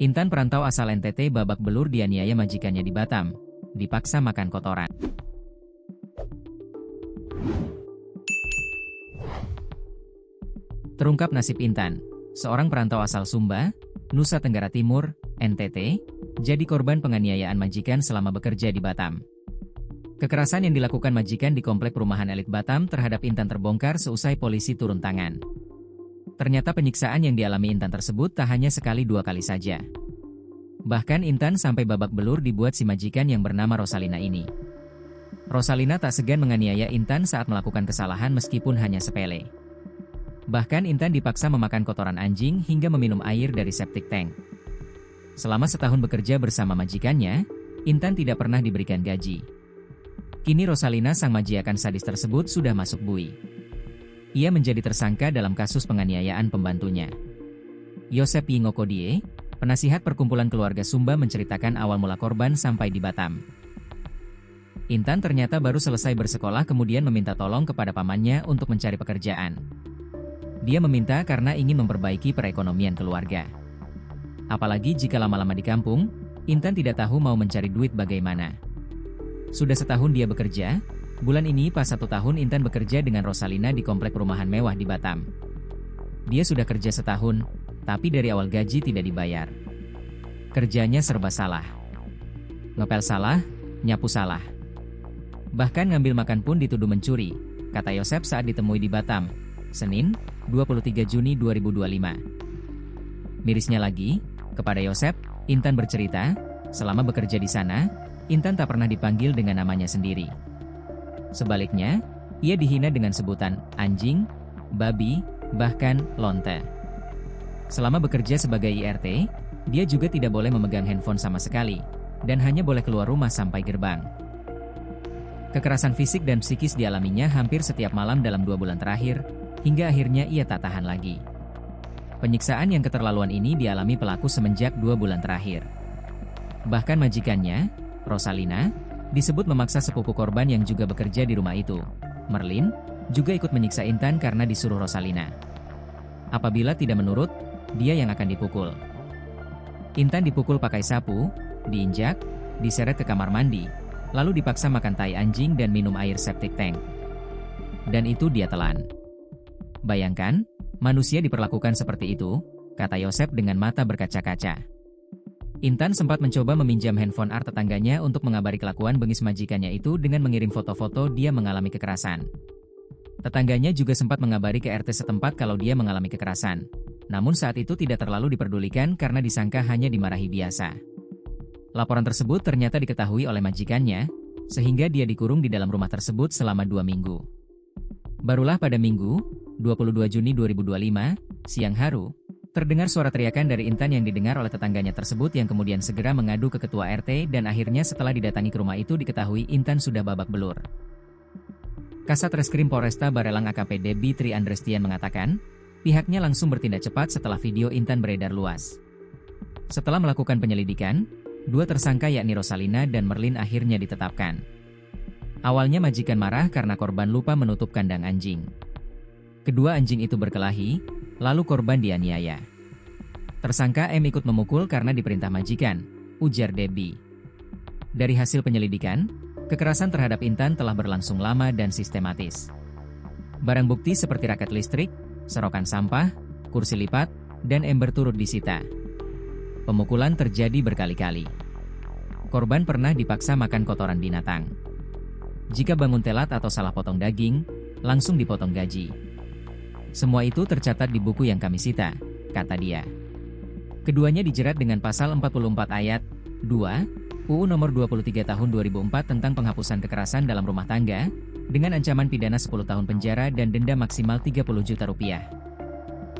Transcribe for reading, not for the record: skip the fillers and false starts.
Intan perantau asal NTT babak belur dianiaya majikannya di Batam, dipaksa makan kotoran. Terungkap nasib Intan, seorang perantau asal Sumba, Nusa Tenggara Timur, NTT, jadi korban penganiayaan majikan selama bekerja di Batam. Kekerasan yang dilakukan majikan di komplek perumahan elit Batam terhadap Intan terbongkar seusai polisi turun tangan. Ternyata penyiksaan yang dialami Intan tersebut tak hanya sekali dua kali saja. Bahkan Intan sampai babak belur dibuat si majikan yang bernama Rosalina ini. Rosalina tak segan menganiaya Intan saat melakukan kesalahan meskipun hanya sepele. Bahkan Intan dipaksa memakan kotoran anjing hingga meminum air dari septic tank. Selama setahun bekerja bersama majikannya, Intan tidak pernah diberikan gaji. Kini Rosalina sang majikan sadis tersebut sudah masuk bui. Ia menjadi tersangka dalam kasus penganiayaan pembantunya. Yosep Yingokodie, penasihat perkumpulan keluarga Sumba menceritakan awal mula korban sampai di Batam. Intan ternyata baru selesai bersekolah kemudian meminta tolong kepada pamannya untuk mencari pekerjaan. Dia meminta karena ingin memperbaiki perekonomian keluarga. Apalagi jika lama-lama di kampung, Intan tidak tahu mau mencari duit bagaimana. Sudah setahun dia bekerja, bulan ini pas 1 tahun Intan bekerja dengan Rosalina di komplek perumahan mewah di Batam. Dia sudah kerja setahun, tapi dari awal gaji tidak dibayar. Kerjanya serba salah. Ngepel salah, nyapu salah. Bahkan ngambil makan pun dituduh mencuri, kata Yosep saat ditemui di Batam, Senin, 23 Juni 2025. Mirisnya lagi, kepada Yosep, Intan bercerita, selama bekerja di sana, Intan tak pernah dipanggil dengan namanya sendiri. Sebaliknya, ia dihina dengan sebutan anjing, babi, bahkan lonte. Selama bekerja sebagai IRT, dia juga tidak boleh memegang handphone sama sekali, dan hanya boleh keluar rumah sampai gerbang. Kekerasan fisik dan psikis dialaminya hampir setiap malam dalam 2 bulan terakhir, hingga akhirnya ia tak tahan lagi. Penyiksaan yang keterlaluan ini dialami pelaku semenjak 2 bulan terakhir. Bahkan majikannya, Rosalina, disebut memaksa sepupu korban yang juga bekerja di rumah itu, Merlin, juga ikut menyiksa Intan karena disuruh Rosalina. Apabila tidak menurut, dia yang akan dipukul. Intan dipukul pakai sapu, diinjak, diseret ke kamar mandi, lalu dipaksa makan tai anjing dan minum air septic tank. Dan itu dia telan. Bayangkan, manusia diperlakukan seperti itu, kata Yosep dengan mata berkaca-kaca. Intan sempat mencoba meminjam handphone tetangganya untuk mengabari kelakuan bengis majikannya itu dengan mengirim foto-foto dia mengalami kekerasan. Tetangganya juga sempat mengabari ke RT setempat kalau dia mengalami kekerasan. Namun saat itu tidak terlalu diperdulikan karena disangka hanya dimarahi biasa. Laporan tersebut ternyata diketahui oleh majikannya, sehingga dia dikurung di dalam rumah tersebut selama 2 minggu. Barulah pada Minggu, 22 Juni 2025, siang haru, terdengar suara teriakan dari Intan yang didengar oleh tetangganya tersebut yang kemudian segera mengadu ke ketua RT dan akhirnya setelah didatangi ke rumah itu diketahui Intan sudah babak belur. Kasat Reskrim Polresta Barelang AKP Debbie Tri Andrestian mengatakan, pihaknya langsung bertindak cepat setelah video Intan beredar luas. Setelah melakukan penyelidikan, 2 tersangka yakni Rosalina dan Merlin akhirnya ditetapkan. Awalnya majikan marah karena korban lupa menutup kandang anjing. Kedua anjing itu berkelahi, lalu korban dianiaya. Tersangka M ikut memukul karena diperintah majikan, ujar Debbie. Dari hasil penyelidikan, kekerasan terhadap Intan telah berlangsung lama dan sistematis. Barang bukti seperti raket listrik, serokan sampah, kursi lipat, dan ember turut disita. Pemukulan terjadi berkali-kali. Korban pernah dipaksa makan kotoran binatang. Jika bangun telat atau salah potong daging, langsung dipotong gaji. Semua itu tercatat di buku yang kami sita, kata dia. Keduanya dijerat dengan pasal 44 ayat 2, UU nomor 23 tahun 2004 tentang penghapusan kekerasan dalam rumah tangga, dengan ancaman pidana 10 tahun penjara dan denda maksimal 30 juta rupiah.